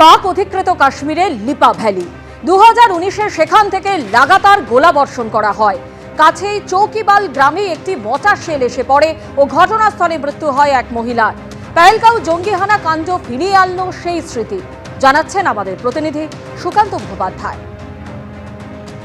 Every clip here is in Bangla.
পাক অধিকৃত কাশ্মীরে লিপা ভ্যালি 2019-এ সেখান থেকে লাগাতার গোলাবর্ষণ করা হয়। কাছেই চৌকিবাল গ্রামে একটি মর্টার শেল এসে পড়ে ও ঘটনাস্থলে মৃত্যু হয় এক মহিলার। পেহেলগাঁও জঙ্গিহানা কাণ্ড ফিরিয়ে আনলো সেই স্মৃতি, জানাচ্ছেন আমাদের প্রতিনিধি সুকান্ত মুখোপাধ্যায়।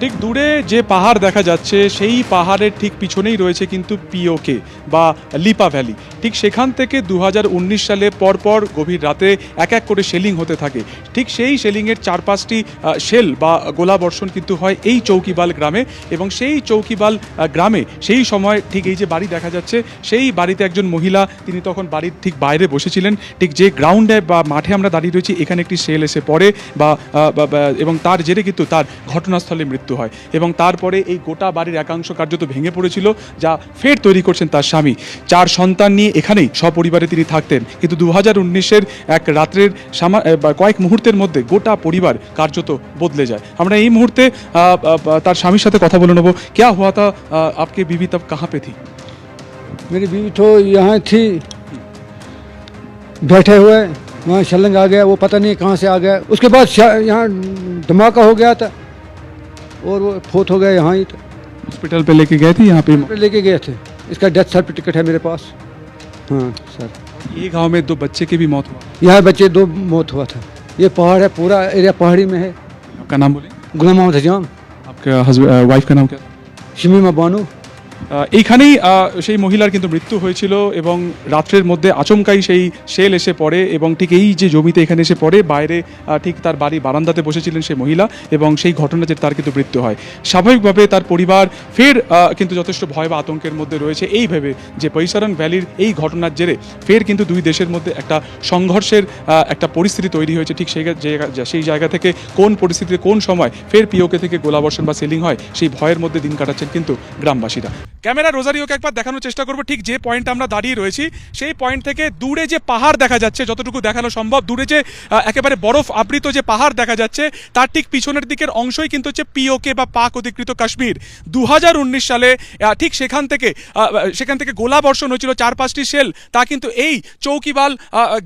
ঠিক দূরে যে পাহাড় দেখা যাচ্ছে সেই পাহাড়ের ঠিক পিছনেই রয়েছে কিন্তু পিওকে বা লিপা ভ্যালি। ঠিক সেখান থেকে 2019 সালে পরপর গভীর রাতে এক এক করে শেলিং হতে থাকে। ঠিক সেই শেলিংয়ের 4-5টি শেল বা গোলাবর্ষণ কিন্তু হয় এই চৌকিবাল গ্রামে, এবং সেই চৌকিবাল গ্রামে সেই সময় ঠিক এই যে বাড়ি দেখা যাচ্ছে সেই বাড়িতে একজন মহিলা, তিনি তখন বাড়ির ঠিক বাইরে বসেছিলেন। ঠিক যে গ্রাউন্ডে বা মাঠে আমরা দাঁড়িয়ে রয়েছি এখানে একটি শেল এসে পড়ে এবং তার জেরে কিন্তু তার ঘটনাস্থলে মৃত্যু হয়, এবং তারপরে এই গোটা বাড়ির একাংশ কার্যত ভেঙে পড়েছিল, যা ফের তৈরি করছেন তার স্বামী। 4 সন্তান নিয়ে এখানেই সপরিবারে তিনি থাকতেন, কিন্তু 2019-এর এক রাত্রের কয়েক মুহূর্তের মধ্যে গোটা পরিবার কার্যত বদলে যায়। আমরা এই মুহূর্তে তার স্বামীর সাথে কথা বলে নেব। क्या हुआ था, आपकी बीवी तब कहाँ पे थी? मेरी बीवी तो यहाँ थी बैठे हुए, वहाँ शलंग आ गया, वो पता नहीं कहाँ से आ गया। उसके बाद यहाँ धमाका हो गया था और वो फोत हो गया यहाँ ही। हॉस्पिटल पे लेके गए थे, यहाँ पे लेके गए थे। इसका डेथ सर्टिफिकेट है मेरे पास। हाँ सर, ये गांव में 2 बच्चे की भी मौत हुआ। यहाँ बच्चे 2 मौत हुआ था। ये पहाड़ है, पूरा एरिया पहाड़ी में है। आपका नाम बोले? गुलाम मोहम्मद हजाम। आपका वाइफ का नाम क्या? शमीमा बानू। এইখানেই সেই মহিলার কিন্তু মৃত্যু হয়েছিল, এবং রাত্রের মধ্যে আচমকাই সেই শেল এসে পড়ে, এবং ঠিক এই যে জমিতে এখানে এসে পড়ে, বাইরে ঠিক তার বাড়ি বারান্দাতে বসেছিলেন সেই মহিলা, এবং সেই ঘটনা যে তার কিন্তু মৃত্যু হয়। স্বাভাবিকভাবে তার পরিবার ফের কিন্তু যথেষ্ট ভয় বা আতঙ্কের মধ্যে রয়েছে, এই ভেবে যে বৈশারণ ভ্যালির এই ঘটনার জেরে ফের কিন্তু 2 দেশের মধ্যে একটা সংঘর্ষের একটা পরিস্থিতি তৈরি হয়েছে। ঠিক সেই জায়গা থেকে কোন পরিস্থিতিতে কোন সময় ফের পিওকে থেকে গোলাবর্ষণ বা সেলিং হয়, সেই ভয়ের মধ্যে দিন কাটাচ্ছেন কিন্তু গ্রামবাসীরা। ক্যামেরা রোজারিওকে একবার দেখানোর চেষ্টা করবো, ঠিক যে পয়েন্টে আমরা দাঁড়িয়ে রয়েছি সেই পয়েন্ট থেকে দূরে যে পাহাড় দেখা যাচ্ছে, যতটুকু দেখানো সম্ভব, দূরে যে একেবারে বরফ আবৃত যে পাহাড় দেখা যাচ্ছে তার ঠিক পিছনের দিকের অংশই কিন্তু হচ্ছে পিওকে বা পাক অধিকৃত কাশ্মীর। 2019 সালে ঠিক সেখান থেকে গোলাবর্ষণ হয়েছিল 4-5টি শেল, তা কিন্তু এই চৌকিবাল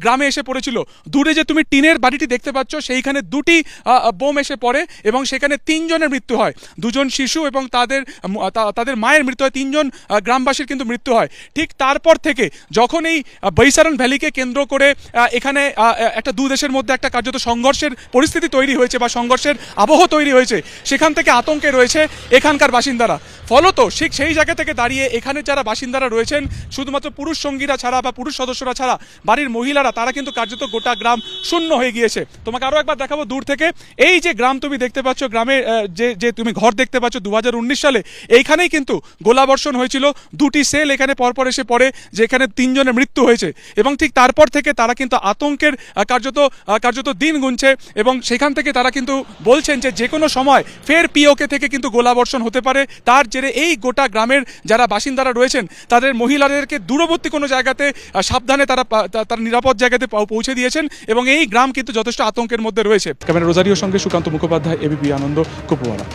গ্রামে এসে পড়েছিল। দূরে যে তুমি টিনের বাড়িটি দেখতে পাচ্ছ সেইখানে 2টি বোম এসে পড়ে, এবং সেখানে 3 জনের মৃত্যু হয়। 2 জন শিশু এবং তাদের মায়ের মৃত্যু হয়, 3 জন গ্রামবাসীর কিন্তু মৃত্যু হয়। ঠিক তারপর থেকে যখন এই বৈশারণ ভ্যালিকে কেন্দ্র করে এখানে একটা 2 দেশের মধ্যে একটা কার্যত সংঘর্ষের পরিস্থিতি তৈরি হয়েছে বা সংঘর্ষের আবহ তৈরি হয়েছে, সেখান থেকে আতঙ্কে রয়েছে এখানকার বাসিন্দারা। ফলত ঠিক সেই জায়গা থেকে দাঁড়িয়ে এখানে যারা বাসিন্দারা রয়েছেন, শুধুমাত্র পুরুষ সঙ্গীরা ছাড়া বা পুরুষ সদস্যরা ছাড়া বাড়ির মহিলারা, তারা কিন্তু কার্যত গোটা গ্রাম শূন্য হয়ে গিয়েছে। তোমাকে আরও একবার দেখাবো দূর থেকে, এই যে গ্রাম তুমি দেখতে পাচ্ছ, গ্রামে যে তুমি ঘর দেখতে পাচ্ছ, 2019 সালে এইখানেই কিন্তু গোলাবর্ষণ হয়েছিল। 2টি সেল এখানে পরপর এসে পড়ে, যেখানে 3 জনের মৃত্যু হয়েছে, এবং ঠিক তারপর থেকে তারা কিন্তু আতঙ্কের কার্যত দিন গুনছে, এবং সেখান থেকে তারা কিন্তু বলছেন যে কোনো সময় ফের পিওকে থেকে কিন্তু গোলাবর্ষণ হতে পারে। তার জেরে এই গোটা গ্রামের যারা বাসিন্দারা রয়েছেন তাদের মহিলাদেরকে দূরবর্তী কোনো জায়গাতে সাবধানে তারা নিরাপদ জায়গাতে পৌঁছে দিয়েছেন, এবং এই গ্রাম কিন্তু যথেষ্ট আতঙ্কের মধ্যে রয়েছে। ক্যামেরা রোজারিওর সঙ্গে সুকান্ত মুখোপাধ্যায়, এবিপি আনন্দ, কুপওয়ারা।